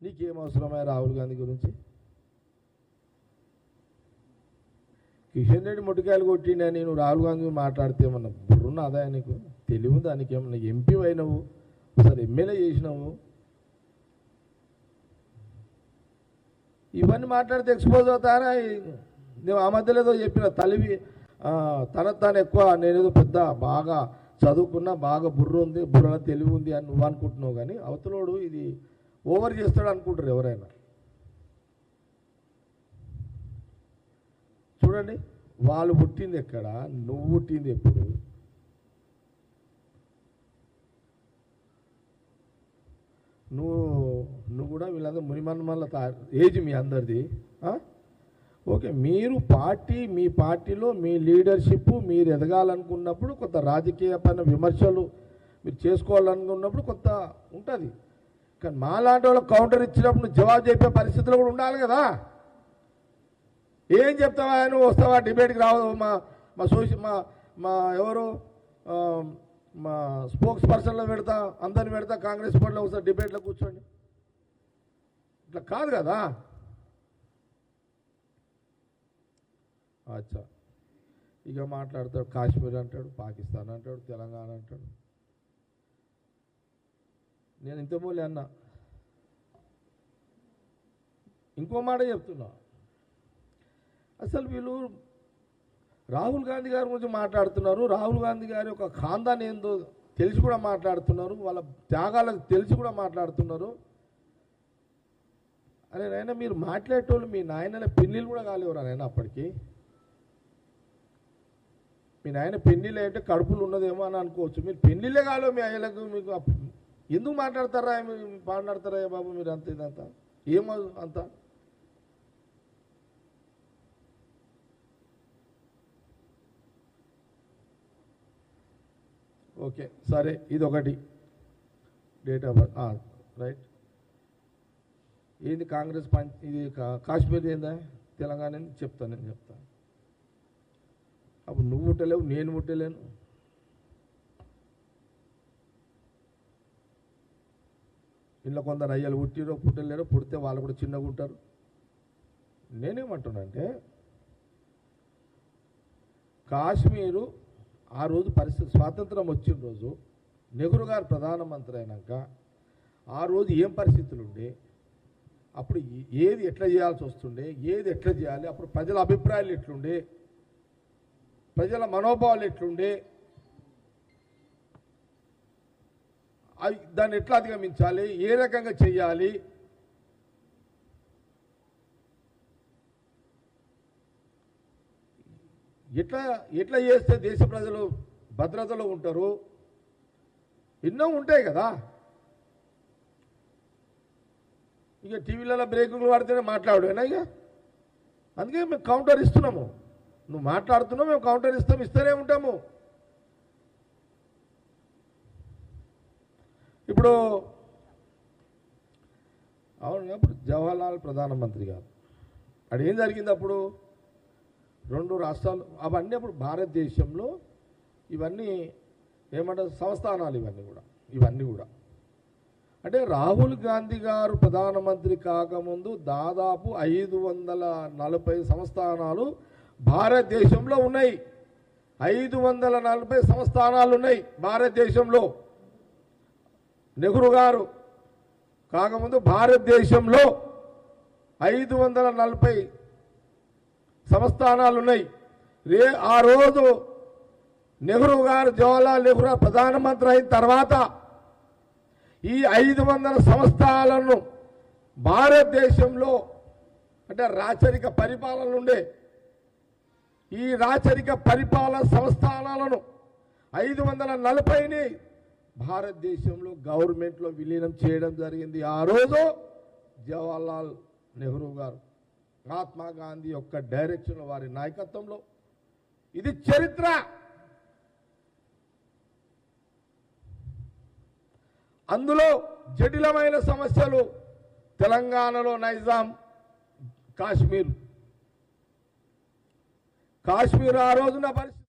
నీకేం అవసరమే రాహుల్ గాంధీ గురించి? కిషన్ రెడ్డి మొట్టికాయలు కొట్టిండే నేను రాహుల్ గాంధీ మాట్లాడితే ఏమన్నా బుర్రున్న అదా నీకు? తెలివి దానికి ఏమన్నా ఎంపీ అయినావు, ఒకసారి ఎమ్మెల్యే చేసినావు, ఇవన్నీ మాట్లాడితే ఎక్స్పోజ్ అవుతారా? నువ్వు ఆ మధ్యలో ఏదో చెప్పిన తలివి తాను ఎక్కువ, నేనేదో పెద్ద బాగా చదువుకున్నా, బాగా బుర్ర ఉంది, బుర్రలో తెలివి ఉంది అని నువ్వు అనుకుంటున్నావు. కానీ అవతలోడు ఇది ఓవర్ చేస్తాడు అనుకుంటారు ఎవరైనా. చూడండి, వాళ్ళు పుట్టింది ఎక్కడ, నువ్వు పుట్టింది ఎప్పుడు? నువ్వు కూడా వీళ్ళందరూ మునిమన్మల్ల ఏజ్ మీ అందరిది. ఓకే, మీరు మీ పార్టీలో మీ లీడర్షిప్ మీరు ఎదగాలనుకున్నప్పుడు కొంత రాజకీయపరమైన విమర్శలు మీరు చేసుకోవాలనుకున్నప్పుడు కొంత ఉంటుంది. కానీ మాలాంటి వాళ్ళకి కౌంటర్ ఇచ్చినప్పుడు జవాబు చెప్పే పరిస్థితులు కూడా ఉండాలి కదా. ఏం చెప్తావా నువ్వు? వస్తావా డిబేట్కి రావు? మా ఎవరు మా స్పోక్స్ పర్సన్లో పెడతా, అందరిని పెడతా, కాంగ్రెస్ పార్టీలో ఒకసారి డిబేట్లో కూర్చోండి. ఇట్లా కాదు కదా. అచ్చా, ఇక మాట్లాడతాడు కాశ్మీర్ అంటాడు, పాకిస్తాన్ అంటాడు, తెలంగాణ అంటాడు. నేను ఇంతమూలే అన్నా, ఇంకో మాట చెప్తున్నా. అసలు వీళ్ళు రాహుల్ గాంధీ గారి గురించి మాట్లాడుతున్నారు. రాహుల్ గాంధీ గారి యొక్క ఖాందాన్ ఏందో తెలిసి కూడా మాట్లాడుతున్నారు, వాళ్ళ త్యాగాలకు తెలిసి కూడా మాట్లాడుతున్నారు. అరే నాయన, మీరు మాట్లాడేటోళ్ళు మీ నాయన పెళ్ళిళ్ళు కూడా కాలేవరా నాయన? అప్పటికి మీ నాయన పెళ్ళిళ్ళు అంటే కడుపులు ఉన్నదేమో అని అనుకోవచ్చు. మీరు పెళ్ళిళ్ళే కాలేవు మీ అయ్యలకు. మీకు ఎందుకు మాట్లాడతారా బాబు మీరు? అంత ఇదంతా ఏమో అంతా. ఓకే సరే, ఇది ఒకటి డేట్ ఆఫ్ బర్త్ రైట్. ఏంది కాంగ్రెస్ ఇది కాశ్మీర్ ఏందా తెలంగాణ నేను చెప్తాను. అప్పుడు నువ్వు ముట్టలేవు, నేను ముట్టలేను. ఇంట్లో కొందరు అయ్యలు పుట్టిరో పుట్టలేరో, పుడితే వాళ్ళు కూడా చిన్నగా ఉంటారు. నేనేమంటున్నానంటే కాశ్మీరు ఆ రోజు పరిస్థితి, స్వాతంత్రం వచ్చిన రోజు నెహ్రూ గారు ప్రధానమంత్రి అయినాక ఆ రోజు ఏం పరిస్థితులు ఉండే, అప్పుడు ఏది ఎట్లా చేయాల్సి వస్తుండే, ఏది ఎట్లా చేయాలి, అప్పుడు ప్రజల అభిప్రాయాలు ఎట్లుండే, ప్రజల మనోభావాలు ఎట్లుండే, దాన్ని ఎట్లా అధిగమించాలి, ఏ రకంగా చేయాలి, ఎట్లా చేస్తే దేశ ప్రజలు భద్రతలో ఉంటారు, ఎన్నో ఉంటాయి కదా. ఇక టీవీలలో బ్రేకింగ్లు పడితేనే మాట్లాడేనా? ఇక అందుకే మేము కౌంటర్ ఇస్తున్నాము. నువ్వు మాట్లాడుతున్నావు, మేము కౌంటర్ ఇస్తూనే ఉంటాము. ఇప్పుడు అవును, అప్పుడు జవహర్లాల్ ప్రధానమంత్రి గారు అక్కడ ఏం జరిగింది? అప్పుడు 2 రాష్ట్రాలు అవన్నీ అప్పుడు భారతదేశంలో ఇవన్నీ ఏమంటారు సంస్థానాలు, ఇవన్నీ కూడా అంటే రాహుల్ గాంధీ గారు ప్రధానమంత్రి కాకముందు దాదాపు 540 సంస్థానాలు భారతదేశంలో ఉన్నాయి. 540 సంస్థానాలు ఉన్నాయి భారతదేశంలో. నెహ్రూ గారు కాకముందు భారతదేశంలో 540 సంస్థానాలు ఉన్నాయి. ఆ రోజు నెహ్రూ గారు, జవహర్లాల్ నెహ్రూ ప్రధానమంత్రి అయిన తర్వాత ఈ 500 సంస్థానాలను భారతదేశంలో అంటే రాచరిక పరిపాలన ఉండే ఈ రాచరిక పరిపాలన సంస్థానాలను 540ని భారతదేశంలో గవర్నమెంట్లో విలీనం చేయడం జరిగింది. ఆ రోజు జవహర్లాల్ నెహ్రూ గారు, మహాత్మా గాంధీ యొక్క డైరెక్షన్, వారి నాయకత్వంలో. ఇది చరిత్ర. అందులో జటిలమైన సమస్యలు తెలంగాణలో నైజాం, కాశ్మీర్ ఆ రోజున పరిస్థితి